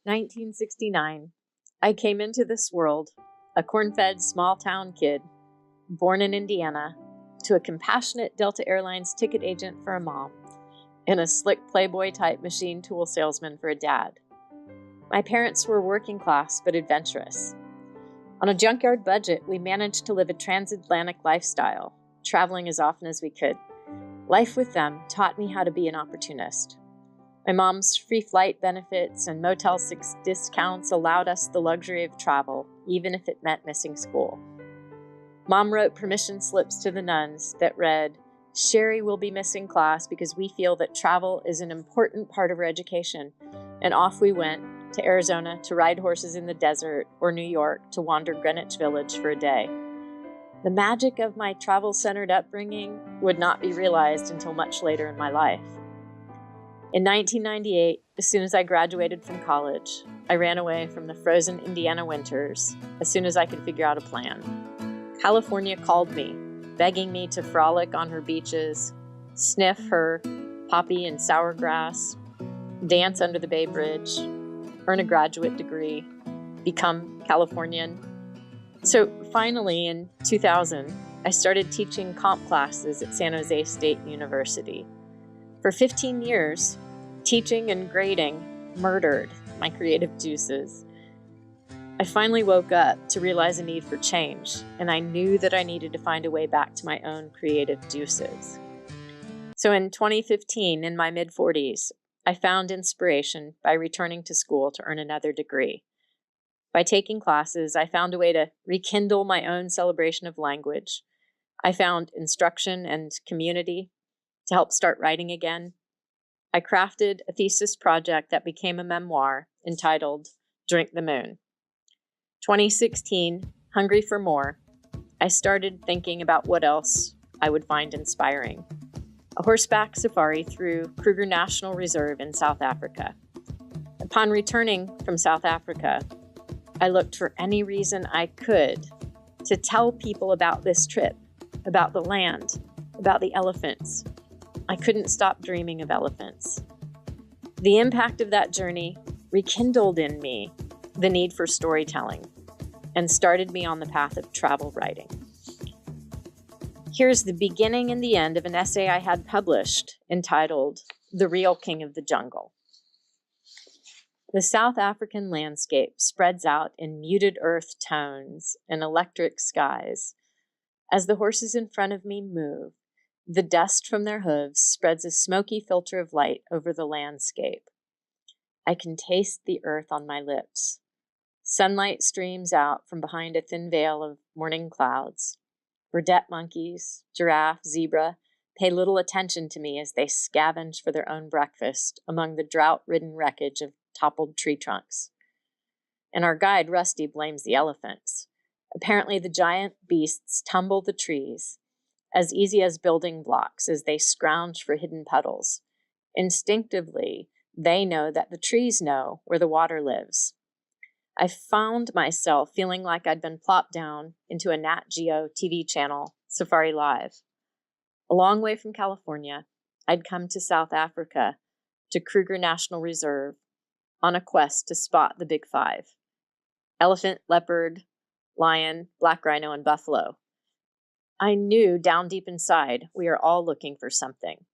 1969. I came into this world, a corn-fed small-town kid, born in Indiana, to a compassionate Delta Airlines ticket agent for a mom, and a slick Playboy-type machine tool salesman for a dad. My parents were working class but adventurous. On a junkyard budget, we managed to live a transatlantic lifestyle, traveling as often as we could. Life with them taught me how to be an opportunist. My mom's free flight benefits and Motel 6 discounts allowed us the luxury of travel, even if it meant missing school. Mom wrote permission slips to the nuns that read, "Sherry will be missing class because we feel that travel is an important part of her education," and off we went to Arizona to ride horses in the desert, or New York to wander Greenwich Village for a day. The magic of my travel-centered upbringing would not be realized until much later in my life. In 1998, as soon as I graduated from college, I ran away from the frozen Indiana winters as soon as I could figure out a plan. California called me, begging me to frolic on her beaches, sniff her poppy and sour grass, dance under the Bay Bridge, earn a graduate degree, become Californian. So finally, in 2000, I started teaching comp classes at San Jose State University. For 15 years, teaching and grading murdered my creative juices. I finally woke up to realize a need for change, and I knew that I needed to find a way back to my own creative juices. So in 2015, in my mid-40s, I found inspiration by returning to school to earn another degree. By taking classes, I found a way to rekindle my own celebration of language. I found instruction and community to help start writing again. I crafted a thesis project that became a memoir entitled Drink the Moon. 2016, hungry for more, I started thinking about what else I would find inspiring. A horseback safari through Kruger National Reserve in South Africa. Upon returning from South Africa, I looked for any reason I could to tell people about this trip, about the land, about the elephants. I couldn't stop dreaming of elephants. The impact of that journey rekindled in me the need for storytelling and started me on the path of travel writing. Here's the beginning and the end of an essay I had published entitled The Real King of the Jungle. The South African landscape spreads out in muted earth tones and electric skies. As the horses in front of me move, the dust from their hooves spreads a smoky filter of light over the landscape. I can taste the earth on my lips. Sunlight streams out from behind a thin veil of morning clouds. Burdette monkeys, giraffe, zebra pay little attention to me as they scavenge for their own breakfast among the drought-ridden wreckage of toppled tree trunks. And our guide, Rusty, blames the elephants. Apparently, the giant beasts tumble the trees, as easy as building blocks as they scrounge for hidden puddles. Instinctively, they know that the trees know where the water lives. I found myself feeling like I'd been plopped down into a Nat Geo TV channel, Safari Live. A long way from California, I'd come to South Africa, to Kruger National Reserve, on a quest to spot the Big Five: elephant, leopard, lion, black rhino, and buffalo. I knew down deep inside we are all looking for something.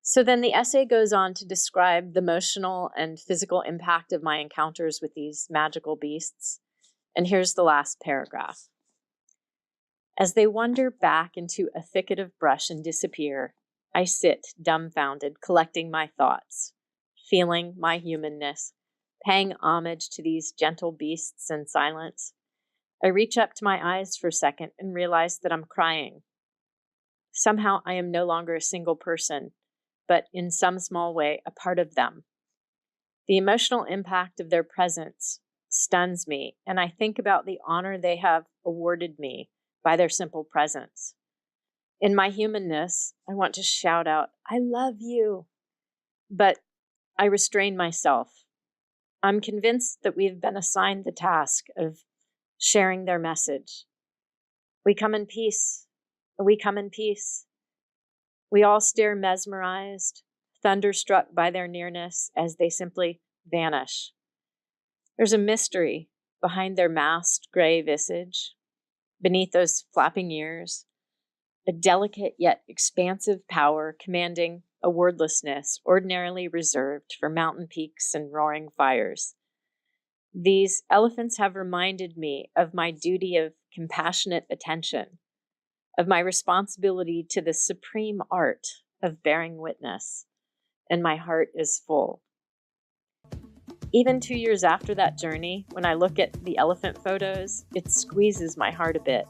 So then the essay goes on to describe the emotional and physical impact of my encounters with these magical beasts. And here's the last paragraph. As they wander back into a thicket of brush and disappear, I sit dumbfounded, collecting my thoughts, feeling my humanness, paying homage to these gentle beasts in silence. I reach up to my eyes for a second and realize that I'm crying. Somehow I am no longer a single person, but in some small way, a part of them. The emotional impact of their presence stuns me, and I think about the honor they have awarded me by their simple presence. In my humanness, I want to shout out, "I love you," but I restrain myself. I'm convinced that we've been assigned the task of sharing their message. We come in peace. We come in peace. We all stare mesmerized, thunderstruck by their nearness as they simply vanish There's a mystery behind their masked gray visage, beneath those flapping ears, a delicate yet expansive power commanding a wordlessness ordinarily reserved for mountain peaks and roaring fires. These elephants have reminded me of my duty of compassionate attention, of my responsibility to the supreme art of bearing witness, and my heart is full. Even 2 years after that journey, when I look at the elephant photos, it squeezes my heart a bit.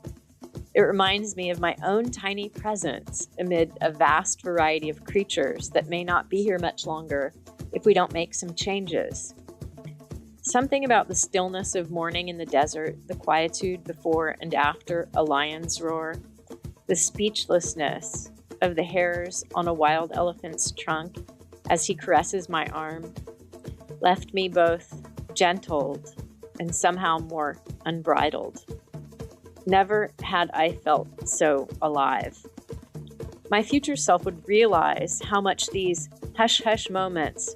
It reminds me of my own tiny presence amid a vast variety of creatures that may not be here much longer if we don't make some changes. Something about the stillness of morning in the desert, the quietude before and after a lion's roar, the speechlessness of the hairs on a wild elephant's trunk as he caresses my arm, left me both gentled and somehow more unbridled. Never had I felt so alive. My future self would realize how much these hush-hush moments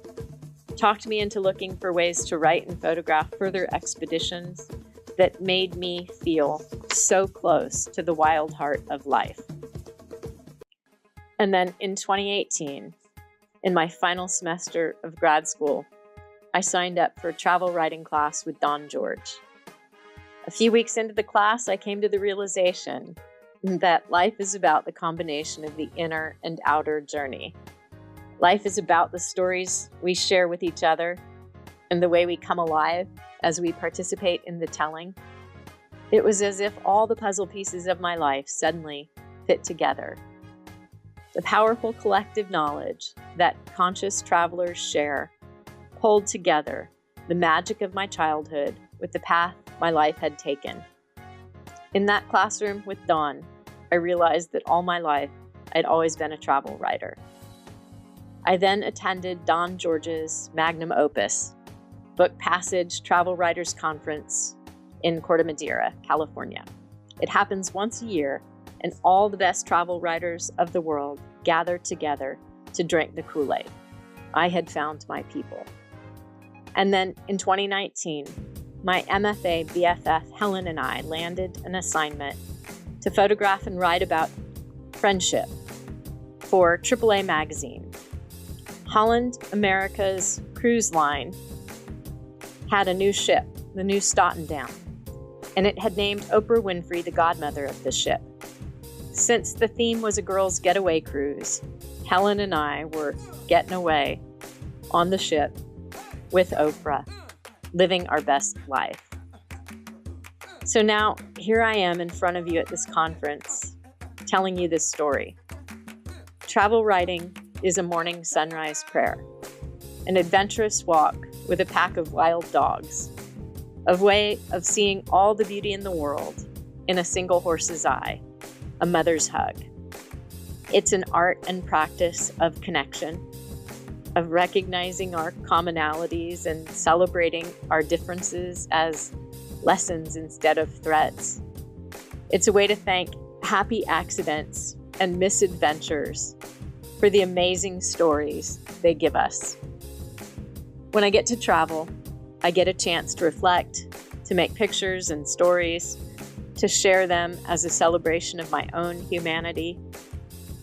talked me into looking for ways to write and photograph further expeditions that made me feel so close to the wild heart of life. And then in 2018, in my final semester of grad school, I signed up for a travel writing class with Don George. A few weeks into the class, I came to the realization that life is about the combination of the inner and outer journey. Life is about the stories we share with each other and the way we come alive as we participate in the telling. It was as if all the puzzle pieces of my life suddenly fit together. The powerful collective knowledge that conscious travelers share pulled together the magic of my childhood with the path my life had taken. In that classroom with Don, I realized that all my life I'd always been a travel writer. I then attended Don George's magnum opus, Book Passage Travel Writers Conference in Corte Madera, California. It happens once a year, and all the best travel writers of the world gather together to drink the Kool-Aid. I had found my people. And then in 2019, my MFA BFF Helen and I landed an assignment to photograph and write about friendship for AAA magazine. Holland America's cruise line had a new ship, the New Statendam, and it had named Oprah Winfrey the godmother of the ship. Since the theme was a girls' getaway cruise, Helen and I were getting away on the ship with Oprah, living our best life. So now, here I am in front of you at this conference, telling you this story. Travel writing is a morning sunrise prayer, an adventurous walk with a pack of wild dogs, a way of seeing all the beauty in the world in a single horse's eye, a mother's hug. It's an art and practice of connection, of recognizing our commonalities and celebrating our differences as lessons instead of threats. It's a way to thank happy accidents and misadventures for the amazing stories they give us. When I get to travel, I get a chance to reflect, to make pictures and stories, to share them as a celebration of my own humanity.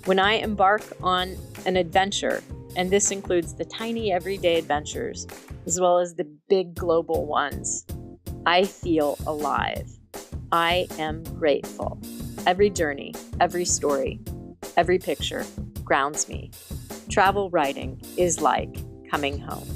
When I embark on an adventure, and this includes the tiny everyday adventures, as well as the big global ones, I feel alive. I am grateful. Every journey, every story, every picture grounds me. Travel writing is like coming home.